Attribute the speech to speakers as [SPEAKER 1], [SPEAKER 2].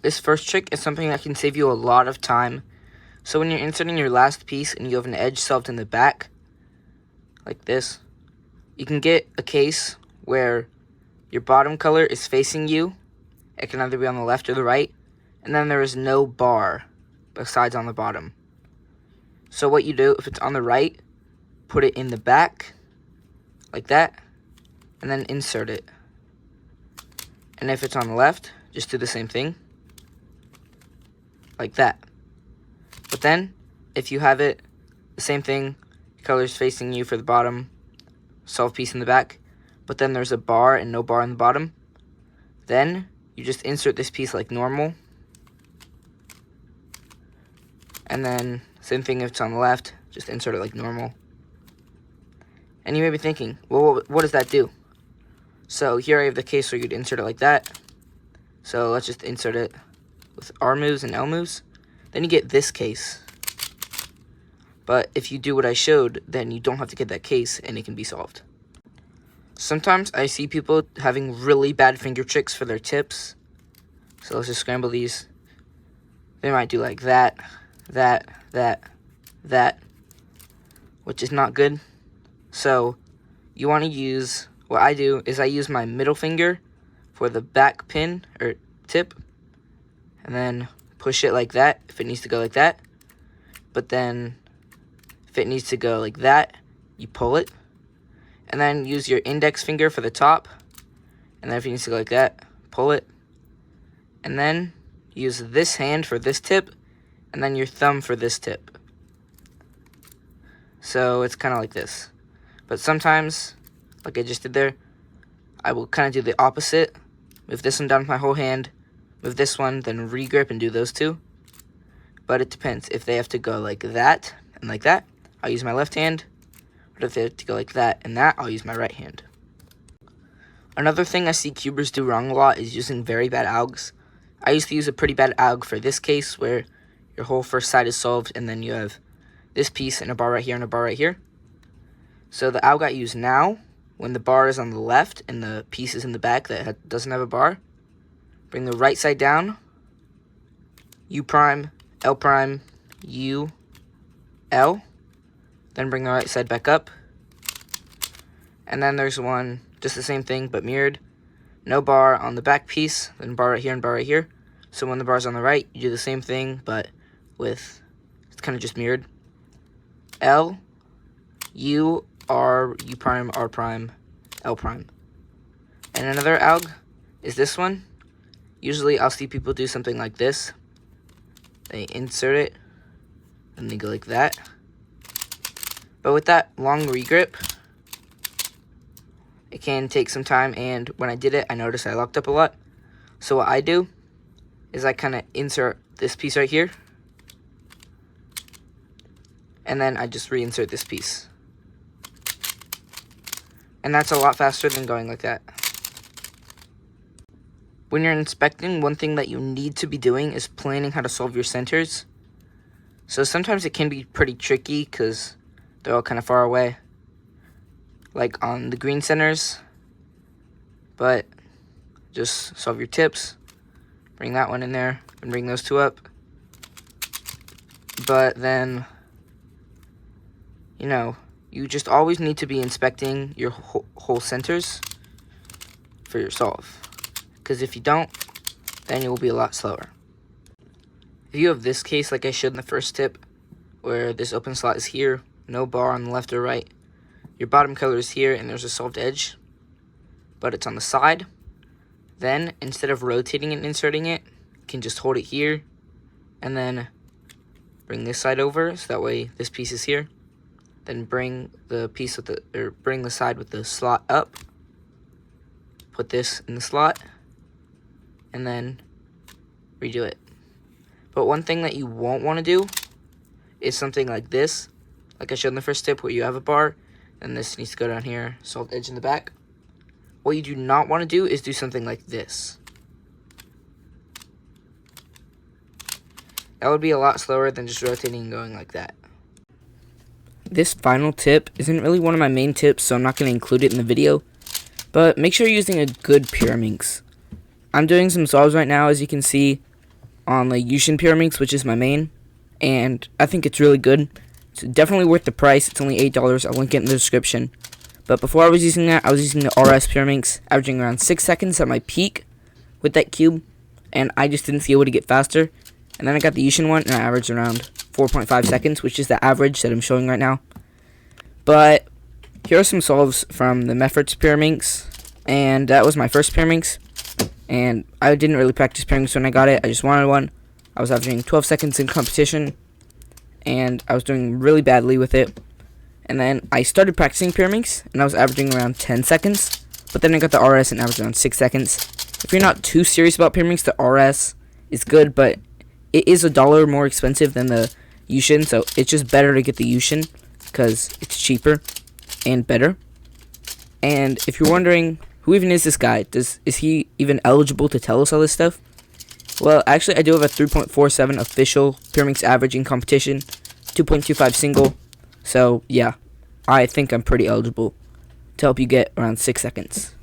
[SPEAKER 1] This first trick is something that can save you a lot of time. So when you're inserting your last piece and you have an edge solved in the back, like this, you can get a case where your bottom color is facing you. It can either be on the left or the right, and then there is no bar besides on the bottom. So what you do, if it's on the right, put it in the back, like that, and then insert it. And if it's on the left, just do the same thing, like that. But then, if you have it, the same thing, colors facing you for the bottom, solved piece in the back, but then there's a bar and no bar on the bottom, then you just insert this piece like normal, and then same thing if it's on the left, just insert it like normal. And you may be thinking, well, what does that do? So here I have the case where you'd insert it like that. So let's just insert it with R moves and L moves. Then you get this case. But if you do what I showed, then you don't have to get that case and it can be solved. Sometimes I see people having really bad finger tricks for their tips. So let's just scramble these. They might do like that, that, which is not good. So you want to use, what I do is I use my middle finger for the back pin or tip, and then push it like that if it needs to go like that. But then if it needs to go like that, you pull it, and then use your index finger for the top, and then if it needs to go like that, pull it, and then use this hand for this tip, and then your thumb for this tip. So it's kind of like this. But sometimes, like I just did there, I will kind of do the opposite. Move this one down with my whole hand, move this one, then re-grip and do those two. But it depends. If they have to go like that and like that, I'll use my left hand. But if they have to go like that and that, I'll use my right hand. Another thing I see cubers do wrong a lot is using very bad algs. I used to use a pretty bad alg for this case where your whole first side is solved and then you have this piece and a bar right here and a bar right here. So the alg I use now, when the bar is on the left and the piece is in the back that doesn't have a bar, bring the right side down, U prime, L prime, U, L, then bring the right side back up, and then there's one, just the same thing but mirrored, no bar on the back piece, then bar right here and bar right here. So when the bar's on the right, you do the same thing but with, it's kind of just mirrored, L, U, R, U prime, R prime, L prime. And another alg is this one. Usually I'll see people do something like this. They insert it, and they go like that. But with that long regrip, it can take some time, and when I did it, I noticed I locked up a lot. So what I do is I kind of insert this piece right here, and then I just reinsert this piece. And that's a lot faster than going like that. When you're inspecting, one thing that you need to be doing is planning how to solve your centers. So sometimes it can be pretty tricky because they're all kind of far away, like on the green centers. But just solve your tips, bring that one in there, and bring those two up. But then, you know, you just always need to be inspecting your whole centers for your solve. Because if you don't, then you will be a lot slower. If you have this case like I showed in the first tip, where this open slot is here, no bar on the left or right, your bottom color is here and there's a solved edge, but it's on the side, then instead of rotating and inserting it, you can just hold it here and then bring this side over, so that way this piece is here. Then bring the piece with bring the side with the slot up, put this in the slot, and then redo it. But one thing that you won't want to do is something like this, like I showed in the first tip, where you have a bar, and this needs to go down here, solved edge in the back. What you do not want to do is do something like this. That would be a lot slower than just rotating and going like that. This final tip isn't really one of my main tips, so I'm not going to include it in the video. But make sure you're using a good Pyraminx. I'm doing some solves right now, as you can see. on the Yushin Pyraminx, which is my main, and I think it's really good. It's definitely worth the price. It's only $8. I'll link it in the description. But before I was using that, I was using the RS Pyraminx, averaging around 6 seconds at my peak with that cube, and I just didn't see a way to get faster. And then I got the Yushin one, and I averaged around 4.5 seconds, which is the average that I'm showing right now. But here are some solves from the Meffert's Pyraminx, and that was my first Pyraminx. And I didn't really practice Pyraminx when I got it. I just wanted one. I was averaging 12 seconds in competition, and I was doing really badly with it. And then I started practicing Pyraminx, and I was averaging around 10 seconds. But then I got the RS and averaged around 6 seconds. If you're not too serious about Pyraminx, the RS is good, but it is $1 more expensive than the Yushin, so it's just better to get the Yushin because it's cheaper and better. And if you're wondering, who even is this guy? Is he even eligible to tell us all this stuff? Well, actually, I do have a 3.47 official Pyraminx average in competition, 2.25 single. So, yeah, I think I'm pretty eligible to help you get around 6 seconds.